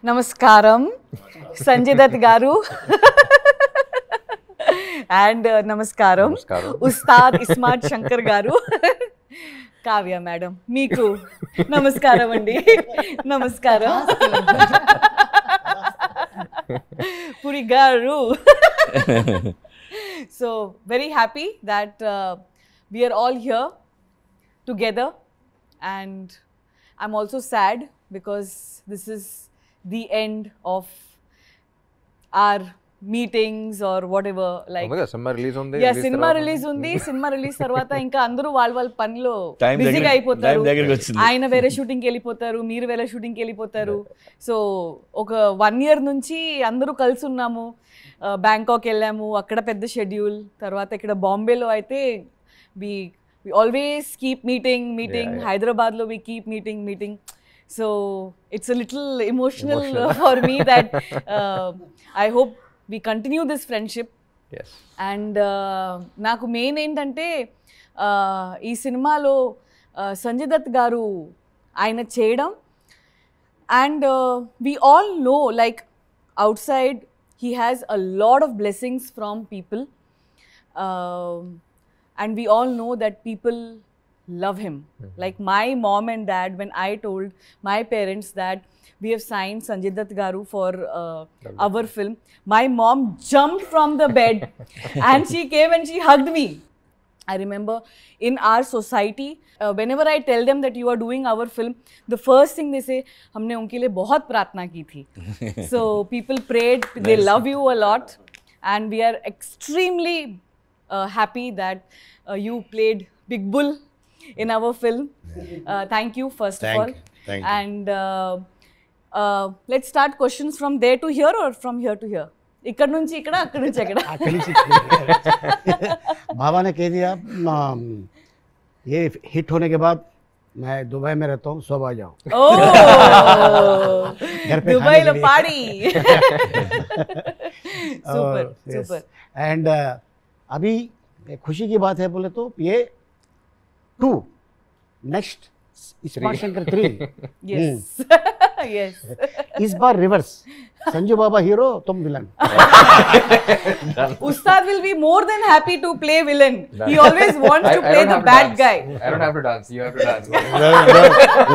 Namaskaram, Sanjay Dutt Garu. And Namaskaram, Ustad Ismat Shankar Garu. Kavya Madam, Meeku. Namaskaram Andi. Namaskaram. Puri Garu. So, very happy that we are all here together, and I'm also sad because this is the end of our meetings or whatever. Like, cinema release undi. Yeah, cinema release undi. Cinema release tarvata inka andaru వాళ్ళ పనిలో బిజీగా అయిపోతారు. ఆయన వేరే shooting కి వెళ్ళిపోతారు, మీరు వేరే షూటింగ్ కి వెళ్ళిపోతారు. సో ఒక 1 year నుంచి అందరూ కలిసి ఉన్నాము. బ్యాంకాక్ వెళ్ళాము, అక్కడ పెద్ద షెడ్యూల్. తర్వాత ఇక్కడ బాంబేలో అయితే we always keep meeting. Hyderabad lo we keep meeting. So it's a little emotional for me that I hope we continue this friendship. Yes. And నాకు మెయిన్ ఏంటంటే ఈ సినిమాలో సంజయ్ దత్ గారు ఆయన చేయడం, and we all know, like, outside he has a lot of blessings from people, and we all know that people love him. Like my mom and dad, when I told my parents that we have signed Sanjay Dutt Garu for our film, my mom jumped from the bed and she came and she hugged me. I remember in our society, whenever I tell them that you are doing our film, the first thing they say, हमने उनके लिए बहुत प्रार्थना की थी. So people prayed, they love you a lot, and we are extremely happy that you played Big Bull in our film. Thank you first of all. Thank you. And let's start questions from there to here or from here to here. ఇక్కడ నుంచి ఇక్కడ, అక్కడ నుంచి అక్కడ. बाबा ने कह दिया ये हिट होने के बाद मैं दुबई में रहता हूँ, सब आ जाओ। घर पे दुबई लो खाने के लिए। पार्टी। Super super. एंड अभी एक खुशी की बात है बोले तो ये 2 next smart Shankar 3 Yes. Yes. इस बार रिवर्स, संजू बाबा हीरो, तुम villain. Ustad will be more than happy to play villain. He always wants to play the bad guy. I don't have to dance. You have to dance.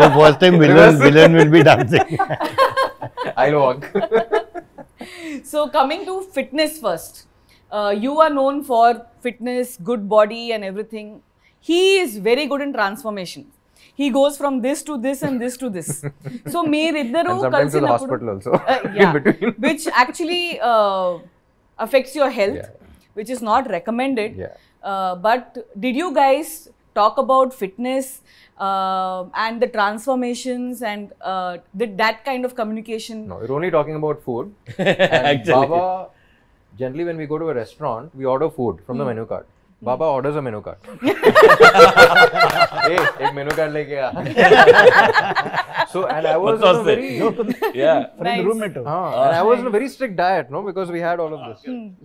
The first time villain will be dancing. I'll walk. So coming to fitness first, you are known for fitness, good body and everything. He is very good in transformation. He goes from this to this and this to this. So meeriddaru And sometimes to the kalsinappudu- hospital also. Yeah, In between. which actually affects your health, which is not recommended. Yeah. But did you guys talk about fitness and the transformations and did that kind of communication? No, we're only talking about food. And Baba, generally when we go to a restaurant, we order food from the menu card. Baba orders a menu card. Hey, एक menu card लेके आ. So and I was on a very Nice. roommate हो। and I was on a very strict diet, no, because we had all of this.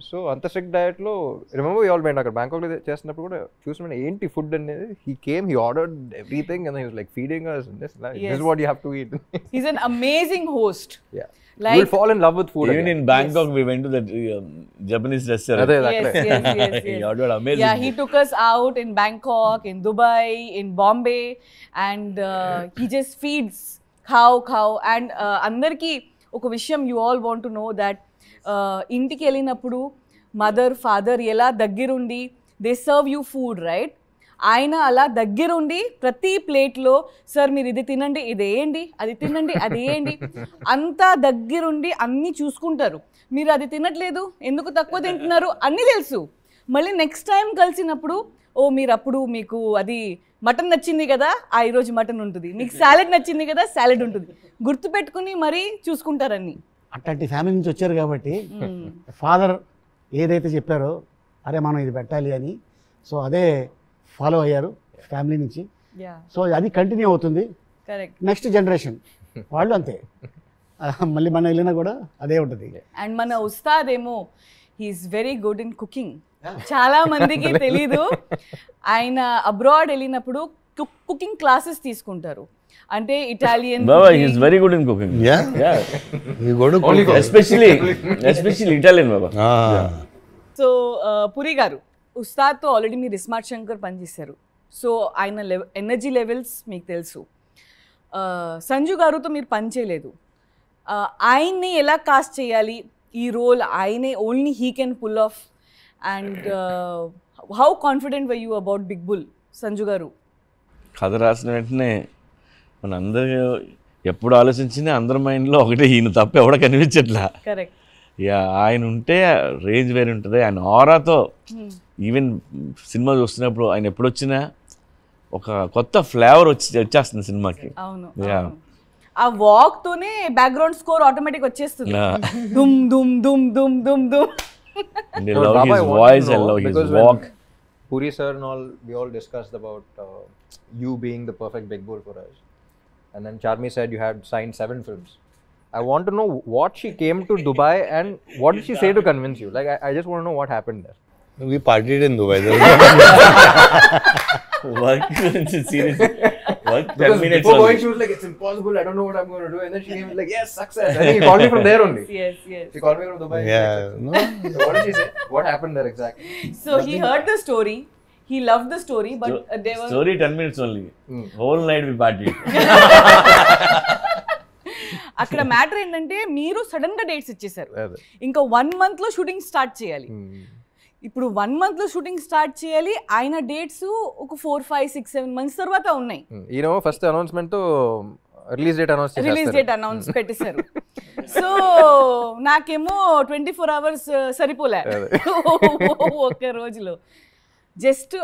So anta strict diet lo, remember we all went aక్కడ Bangkok లో చేస్తున్నప్పుడు కూడా చూస్తున్నాను ఏంటి food అనేది. He came, he ordered everything and then he was like feeding us and this Yes. is what you have to eat. He's an amazing host. Yeah. Like, You'll fall in love with food Even again. in Bangkok, we went to that Japanese restaurant. అదే yes, అక్కడే. yes. He ordered amazing. Yeah, he took us out in Bangkok, in Dubai, in Bombay, and he just feeds cow. And andarki oka vishayam you all want to know that intiki వెళ్ళినప్పుడు mother, father ఎలా దగ్గరుండి they serve you food, right? ఆయన అలా దగ్గరుండి ప్రతి ప్లేట్లో sir మీరు ఇది తినండి, ఇది వేయండి, అది తినండి, అది వేయండి, అంతా దగ్గరుండి అన్నీ చూసుకుంటారు. మీరు అది తినట్లేదు, ఎందుకు తక్కువ తింటున్నారు అన్నీ తెలుసు. మళ్ళీ నెక్స్ట్ టైం కలిసినప్పుడు ఓ మీరు అప్పుడు మీకు అది మటన్ నచ్చింది కదా, ఈరోజు మటన్ ఉంటుంది, మీకు సాలెడ్ నచ్చింది కదా, సాలెడ్ ఉంటుంది, గుర్తుపెట్టుకుని మరీ చూసుకుంటారని. అట్లాంటి ఫ్యామిలీ నుంచి వచ్చారు కాబట్టి ఫాదర్ ఏదైతే చెప్పారో అరే మనం ఇది పెట్టాలి అని, సో అదే ఫాలో అయ్యారు ఫ్యామిలీ నుంచి. సో అది కంటిన్యూ అవుతుంది కరెక్ట్. నెక్స్ట్ జనరేషన్ వాళ్ళు అంతే, మళ్ళీ మనం వెళ్ళినా కూడా అదే ఉంటుంది. అండ్ మన ఉస్తాద్ ఏమో he's very good in cooking. చాలా మందికి తెలీదు, ఆయన అబ్రాడ్ వెళ్ళినప్పుడు కుకింగ్ క్లాసెస్ తీసుకుంటారు అంటే Italian Baba, he is very good in cooking. Yeah? Yeah. You go to cook. Especially Italian, Baba. Ah. So Puri గారు ఉస్తాద్తో ఆల్రెడీ మీరు ఇస్మార్ట్ శంకర్ పనిచేశారు సో ఆయన ఎనర్జీ లెవెల్స్ మీకు తెలుసు సంజు గారుతో మీరు పని చేయలేదు ఆయన్ని ఎలా కాస్ట్ చేయాలి ఈ రోల్ ఆయనే only he can pull off and how confident were you about Big Bull Sanju గారు కథ రాసిన వెంటనే మన అందరూ ఎప్పుడు ఆలోచించినా అందరి మైండ్లో ఒకటే ఈయన తప్ప ఎవడ కనిపించట్లా. కరెక్ట్ యా ఆయన ఉంటే రేంజ్ వేరే ఉంటుంది. ఆయన ఆరాతో ఈవెన్ సినిమా చూస్తున్నప్పుడు ఆయన ఎప్పుడు వచ్చినా ఒక కొత్త ఫ్లేవర్ వచ్చేస్తుంది సినిమాకి. అవును యా ఆ వాక్ తోనే బ్యాక్గ్రౌండ్ స్కోర్ ఆటోమేటిక్ వచ్చేస్తుంది దుమ్ దుమ్ దుమ్ దుమ్ దుమ్ దుమ్ And I love his voice, I love his walk. Puri sir and all, we all discussed about you being the perfect Big Bull for us. And then Charmi said you had signed 7 films. I want to know what she came to Dubai and what did she say to convince you? Like, I just want to know what happened there. We partied in Dubai. Work seriously. Work 10 Because minutes before going, only. she was like, it's impossible, I don't know what I'm going to do. And then she came like, yes, success. And he called me from there only. yes yes She called me from Dubai. Yeah. No. So what did she say? What happened there exactly? so he heard the story he loved the story but there were Story 10 minutes only. Whole night we partied. అక్కడ matter ఏంటంటే మీరు sudden గా dates ఇచ్చేసారు అదే. ఇంకా 1 month లో shooting start చేయాలి ఇప్పుడు 1 month లో షూటింగ్ స్టార్ట్ చేయాలి ఆయన డేట్స్ ఒక 4, 5, 6, 7 months తర్వాత ఉన్నాయి ఫస్ట్ అనౌన్స్మెంట్ తో release date announce release date announce పెట్టేశారు సో నాకేమో 24 hours సరిపోలే ఒక్క రోజులో జస్ట్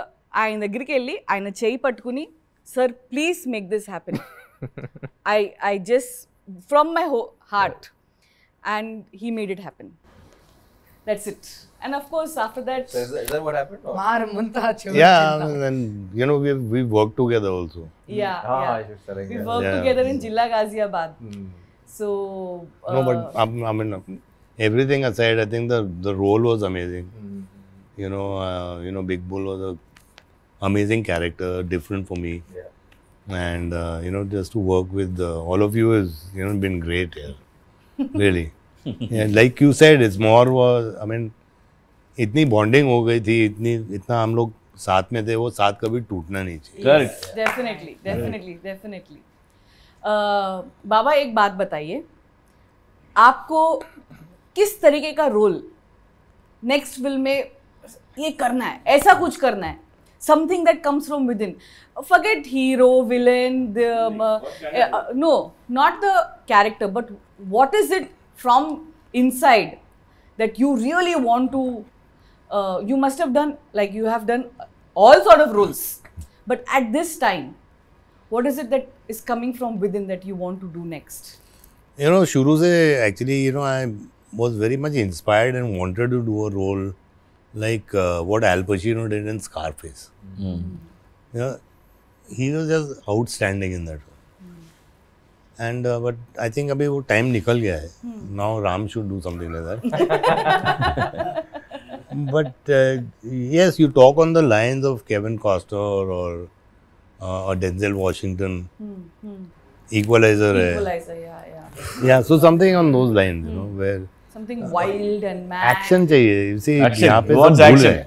ఆయన దగ్గరికి వెళ్ళి ఆయన చేయి పట్టుకుని sir please make this happen I just from my heart and he made it happen that's it and of course after that Is that what happened? Or? Yeah, and you know we worked together also. yeah I should say, we yeah. worked Yeah. together in Jilla Ghaziabad so No, but I mean, everything aside, I think the role was amazing. You know, Big Bull was a amazing character, different for me. Yeah. And you know, just to work with all of you has been great. Yeah, really. Yeah, like you said, it's more was I mean, इतनी bonding हो गई थी, इतना हम लोग साथ में थे, वो साथ कभी टूटना नहीं चाहिए. Correct. डेफिनेटली बाबा एक बात बताइए आपको किस तरीके का रोल नेक्स्ट फिल्म में ये करना है ऐसा कुछ करना है something that comes from within forget hero villain no not the character but what is it from inside that you really want to you must have done like you have done all sort of roles but at this time what is it that is coming from within that you want to do next You know, शुरू से actually, you know, I was very much inspired and wanted to do a role like what Al Pacino did in Scarface. You know, he was just outstanding in that role. And but I think अभी वो time निकल गया है. Now Ram should do something like that. But yes, you talk on the lines of Kevin Costner or Denzel Washington. Equalizer है. equalizer Yeah, so something on those lines, you know, where something wild and mad action चाहिए. You see, Action. यहाँ पे He सब wants भूल action. गए.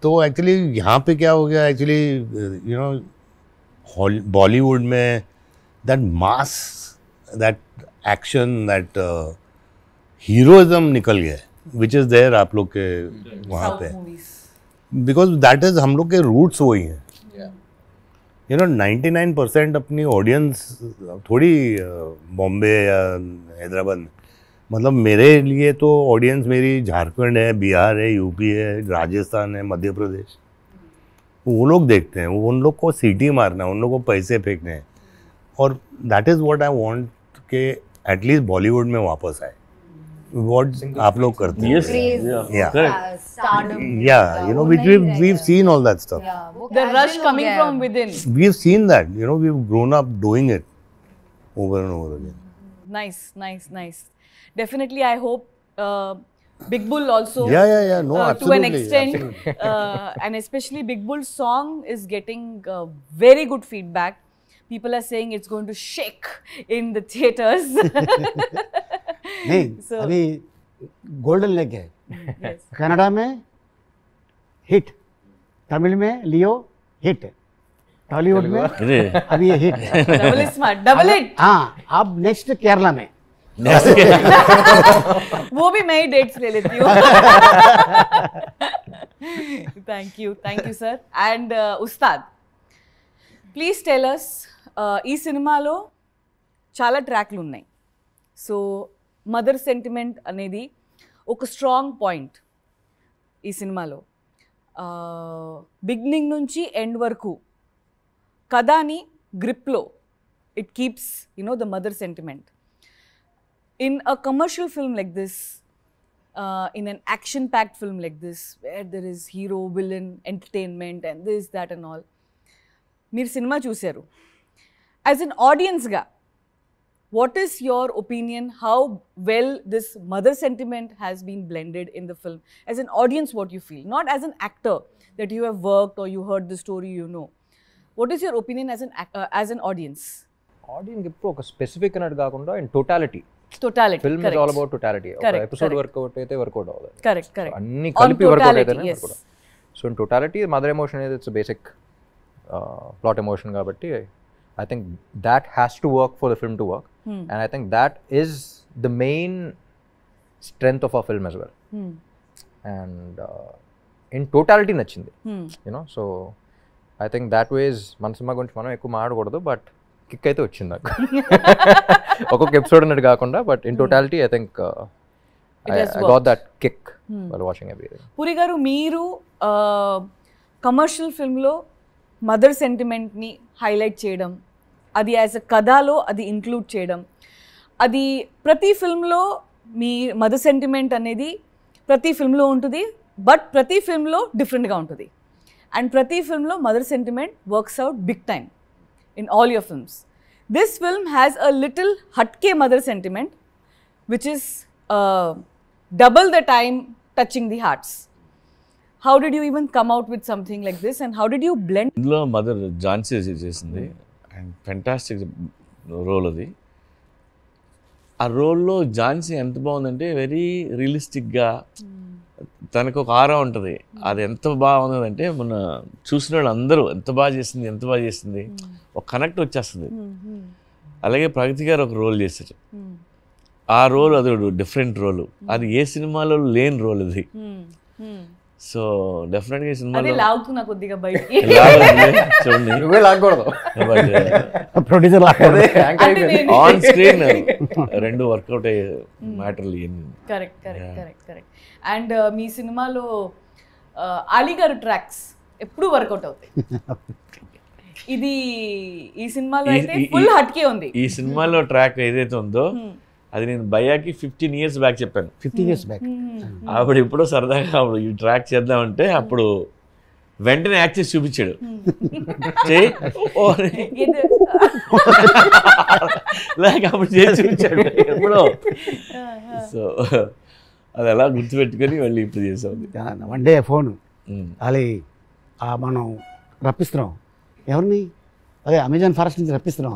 तो actually यहाँ पे क्या हो गया एक्चुअली यू नो बॉलीवुड में that mass that action that heroism निकल गया है विच इज़ देयर आप लोग के वहाँ South पे movies बिकॉज दैट इज हम लोग के रूट्स वही हैं. यू नो 99% अपनी ऑडियंस थोड़ी बॉम्बे या हैदराबाद में मतलब मेरे लिए तो ऑडियंस मेरी झारखंड है, बिहार है, यूपी है, राजस्थान है, मध्य प्रदेश. वो लोग देखते हैं, उन लोग को सीटी मारना है, उन लोग को पैसे फेंकने हैं. और that is what I want कि एटलीस्ट बॉलीवुड में वापस आए. व्हाट आप लोग करते हैं. Yes. Craze, Yeah. Correct. stardom. Yeah, you know, which we've seen all that stuff. Yeah, वो the casual rush हो coming गया है. from within We've seen that. You know, we've grown up doing it over and over again. nice definitely I hope Big Bull also. Yeah. No, To an absolutely. extent, and especially Big Bull's song is getting very good feedback. People are saying it's going to shake in the theaters. नहीं So- अभी golden leg है Yes. Canada में hit, Tamil में लियो hit, Tollywood में ఇది अभी ये hit है Double is smart. Double it. हाँ अब नेक्स्ट केरला में वो भी मैं ही डेट्स ले लेती हूँ. Thank you sir. And Ustad, please tell us, ఈ సినిమాలో చాలా ట్రాక్లు ఉన్నాయి. సో మదర్ సెంటిమెంట్ అనేది ఒక స్ట్రాంగ్ పాయింట్ ఈ సినిమాలో. బిగినింగ్ నుంచి ఎండ్ వరకు కథని గ్రిప్లో it keeps the mother sentiment. In a commercial film like this, in an action-packed film like this, where there is hero, villain, entertainment, and this, that, and all, మీరు cinema చూశారు. As an audience ga, what is your opinion? How well this mother sentiment has been blended in the film? As an audience, what you feel, not as an actor that you have worked or you heard the story, you know. What is your opinion as an audience? Audience ఇప్పుడు ఒక specific అన్నట్టు కాకుండా in totality Totality. Film is all about totality. ఒక Correct, episode correct. Work out అయితే work out అవ్వదు. Correct. అన్ని On కలిపి work out totality, అయితేనే yes. Work out. So in totality mother emotion అనేది ఇట్స్ బేసిక్ ప్లాట్ ఎమోషన్ కాబట్టి I think that has to work for the film to work, and I think that is the main strength of a film as well. And in totality నచ్చింది, you know. So I think that was మన cinema గురించి మనం ఎక్కువ మాట్లాడకూడదు, but kick అయితే వచ్చింది నాకు. ఒక్కొక్క ఎపిసోడ్ అన్నట్టు కాకుండా, but in totality I think It has I got that kick while watching everything. Puri గారు, మీరు కమర్షియల్ ఫిల్మ్లో మదర్ సెంటిమెంట్ని హైలైట్ చేయడం, అది యాజ్ అ కథలో అది ఇంక్లూడ్ చేయడం, అది ప్రతి ఫిల్మ్లో మీ మదర్ సెంటిమెంట్ అనేది ప్రతి ఫిల్మ్లో ఉంటుంది, బట్ ప్రతి ఫిల్మ్లో డిఫరెంట్గా ఉంటుంది. అండ్ ప్రతి ఫిల్మ్లో mother sentiment works out big time in all your films. This film has a little hatke mother sentiment, which is double the time touching the hearts. How did you even come out with something like this, and how did you blend? ఇందులో mother Jhansi చేసింది, and fantastic role అది. ఆ రోల్లో ఝాన్సీ ఎంత బాగుందంటే very రియలిస్టిక్గా తనకు ఒక ఆరా ఉంటుంది. అది ఎంత బాగుందంటే మన చూసిన వాళ్ళు అందరూ ఎంత బాగా చేసింది ఒక కనెక్ట్ వచ్చేస్తుంది. అలాగే ప్రగతి గారు ఒక రోల్ చేశారు. ఆ రోల్ అది డిఫరెంట్ రోల్, అది ఏ సినిమాలో లేని రోల్ అది. సో డెఫినెట్గా ఈ అదే సినిమాలో లాగుతున్నా కొద్దిగా బయటికి. చూడండి, నువ్వే లాగకూడదు. ప్రొడ్యూసర్ అంటే నేను- ఆన్ స్క్రీన్ రెండు వర్కౌట్ అయ్యే మ్యాటర్లు ఇవన్నీ. కరెక్ట్. అండ్ మీ సినిమాలో అలీ గారు ట్రాక్స్ ఎప్పుడు వర్కౌట్ అవుతాయి. ఇది ఈ సినిమాలో అయితే ఫుల్ హట్కే ఉంది. ఈ సినిమాలో ట్రాక్ ఏదైతే ఉందో అది నేను భయ్యాకి 15 years బ్యాక్ చెప్పాను. 15 years బ్యాక్ అప్పుడు ఎప్పుడో సరదాగా అప్పుడు ఈ ట్రాక్ చేద్దామంటే అప్పుడు వెంటనే యాక్ట్ చేసి చూపించాడు. చెయ్యి ఓ అని. లేక అప్పుడు చేసి చూపించాడు ఎప్పుడో. సో అది అలా గుర్తుపెట్టుకొని మళ్ళీ ఇప్పుడు చేసాం. వన్ డే ఫోన్ అది మనం రప్పిస్తున్నాం ఎవరిని, అదే అమెజాన్ ఫారెస్ట్ నుంచి రప్పిస్తున్నాం.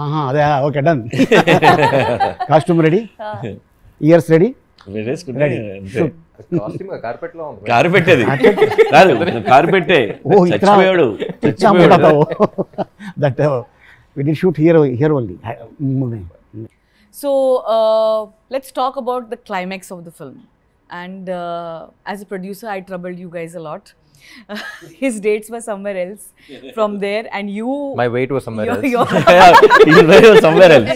ఆహా అదే okay done. Costume ready, years ready, costume carpet లో ఉంది. కారు పెట్టేది కాదు, కారు పెట్టే చచ్చిపోయాడు. That we did shoot here only. So let's talk about the climax of the film. And as a producer, I troubled you guys a lot. His dates were somewhere else from there, and you. My weight was somewhere else. somewhere else.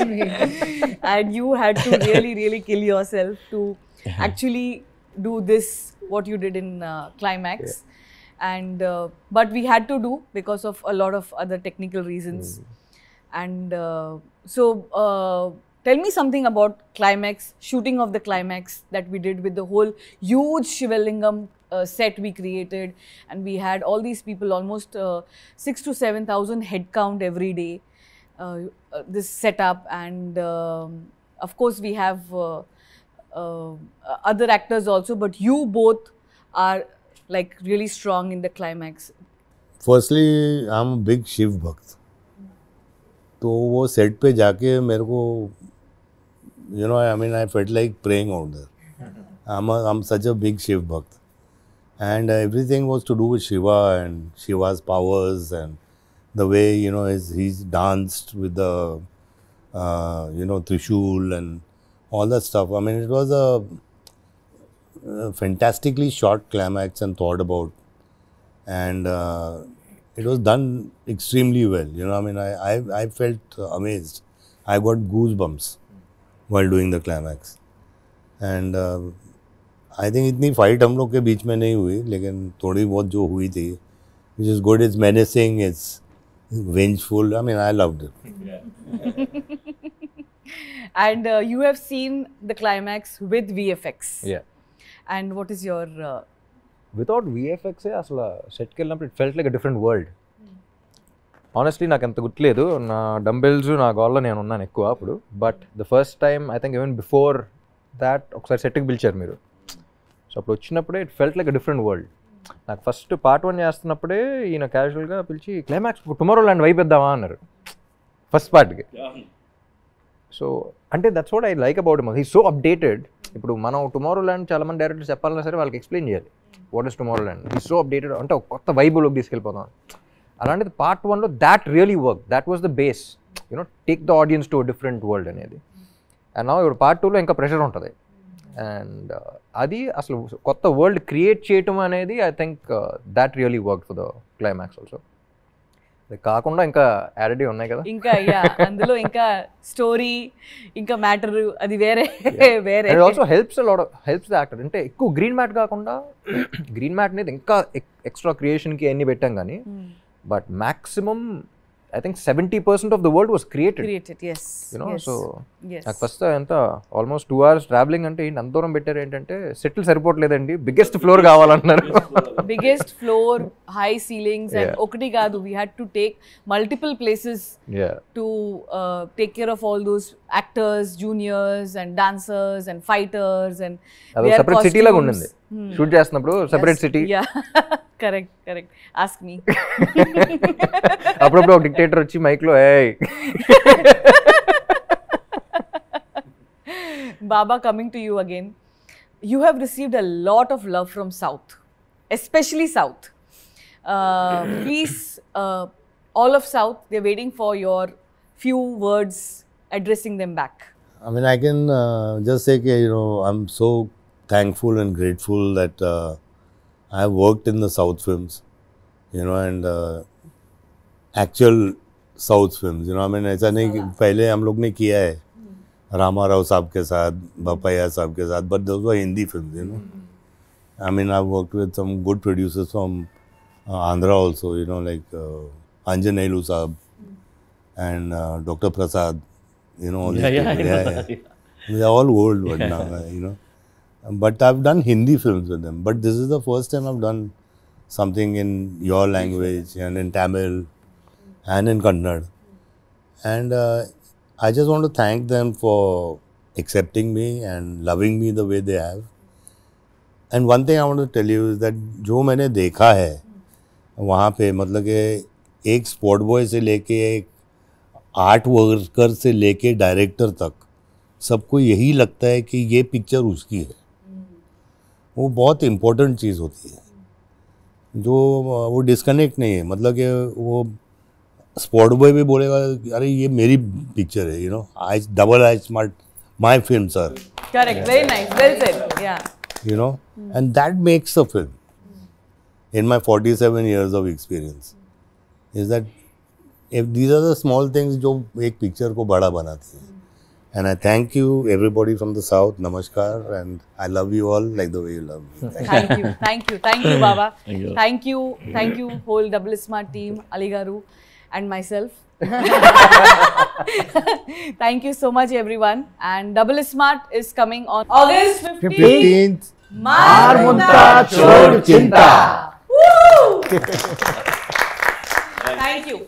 And you had to really kill yourself to actually do this, what you did in climax. And but we had to do because of a lot of other technical reasons. And so tell me something about climax, shooting of the climax that we did with the whole huge Shivalingam set we created, and we had all these people, almost 6,000 to 7,000 head count every day. This setup, and of course we have other actors also, but you both are like really strong in the climax. Firstly I am big Shiv bhakt, तो वो set पे जाके मेरे को you know I mean I felt like praying out there. I am such a big Shiv bhakt, and everything was to do with Shiva and Shiva's powers and the way you know he's danced with the you know Trishul and all that stuff. I mean it was a fantastically short climax and thought about, and it was done extremely well. You know, I mean, I felt amazed. I got goosebumps while doing the climax, and I think इतनी fight हम लोग के बीच में नहीं हुई, लेकिन थोड़ी बहुत जो हुई थी, which is good. It's menacing. It's vengeful. I mean, I loved it. And you have seen the climax with VFX. Yeah. And what is your without విఎఫ్ఎక్సే అసలు సెట్కి వెళ్ళినప్పుడు it felt like a different world. Honestly నాకు అంత గుర్తులేదు, నా dumbbells నా గోల్లో నేను ఉన్నాను ఎక్కువ అప్పుడు. But the first time I think even before that ఒకసారి సెట్కి పిలిచారు మీరు. సో అప్పుడు వచ్చినప్పుడే it felt like a different world. నాకు ఫస్ట్ పార్ట్ 1 చేస్తున్నప్పుడే ఈయన క్యాజువల్గా పిలిచి క్లైమాక్స్ టుమారో ల్యాండ్ వైపు ఇద్దామా అన్నారు ఫస్ట్ పార్ట్కి. సో అంటే that's what I like about him. He so updated. ఇప్పుడు మనం టుమారో ల్యాండ్ చాలామంది డైరెక్టర్స్ చెప్పాలన్నా సరే వాళ్ళకి ఎక్స్ప్లెయిన్ చేయాలి what is tomorrow land. He so updated, అంటే ఒక కొత్త వైబులోకి తీసుకెళ్ళిపోతాం. అలాంటిది పార్ట్ 1లో that really work, that was the base, you know take the audience to different world అనేది. అండ్ నా ఇప్పుడు పార్ట్ 2లో ఇంకా ప్రెషర్ ఉంటుంది. అండ్ అది అసలు కొత్త వరల్డ్ క్రియేట్ చేయటం అనేది I think that really work for the climax also. కాకుండా ఇంకా యాడెడ్ ఉన్నాయి కదా, ఇంకా అందులో ఇంకా స్టోరీ ఇంకా మ్యాటర్ అది వేరే వేరే. And also helps helps the actor. అంటే ఎక్కువ గ్రీన్ మ్యాట్ కాకుండా గ్రీన్ మ్యాట్ అనేది ఇంకా ఎక్స్ట్రా క్రియేషన్కి అన్ని పెట్టాం కానీ, but maximum I think 70% of the world was created. Yes. You know, yes. so yes. నాకు ఫస్ట్ ఎంత ఆల్మోస్ట్ 2 hours ట్రావెలింగ్ అంటే ఏంటి అంత దూరం పెట్టారు ఏంటంటే సెటిల్ సరిపోవట్లేదండి, బిగ్గెస్ట్ ఫ్లోర్ కావాలన్నారు. Biggest floor, high ceilings, and okati kaadu, we had to take multiple places to take care of all those actors, juniors and dancers and fighters and అది separate city లాగా ఉండింది shoot చేస్తున్నప్పుడు. Separate city. Correct ask me. అప్పుడప్పుడు ఒక dictator వచ్చి మైక్లో ఏయ్ Baba, coming to you again, you have received a lot of love from South, especially South. Please, all of South, they're waiting for your few words addressing them back. I mean, I can just say, you know, I'm so thankful and grateful that I have worked in the South films, you know, and actual South films, you know. I mean, ऐसा नहीं कि पहले हम लोग ने किया है रामा राव साहब के साथ, बपैया साहब के साथ, but those were Hindi films, you know. I mean, I've worked with some good producers from Andhra also, you know, like Anjaneyulu Saab and Dr. Prasad, you know. All these people. They're all old but now, you know. But I've done Hindi films with them. But this is the first time I've done something in your language and in Tamil and in Kannada. And I just want to thank them for accepting me and loving me the way they have. And one thing I want to tell you is that जो मैंने देखा है वहाँ पे, मतलब कि एक sport boy से लेके एक आर्ट वर्कर से लेके डायरेक्टर तक सबको यही लगता है कि ये पिक्चर उसकी है. वो बहुत इम्पोर्टेंट चीज़ होती है, जो वो डिस्कनेक्ट नहीं है. मतलब कि वो स्पॉट बॉय भी बोलेगा अरे ये मेरी पिक्चर है, you know, I double I smart my film sir. Correct, very nice, well said. Yeah. You know, and that makes a film. In my 47 years of experience, is that if these are the small things जो एक picture को बड़ा बनाती हैं. And I thank you everybody from the South. Namaskar, and I love you all like the way you love me. Thank you, Baba. Thank you. Thank you, whole Double Smart team, Ali Garu, and myself. Thank you so much, everyone. And Double Smart is coming on August 15th. 15th. Marmunta Chod Chinta. Woo! Thank you.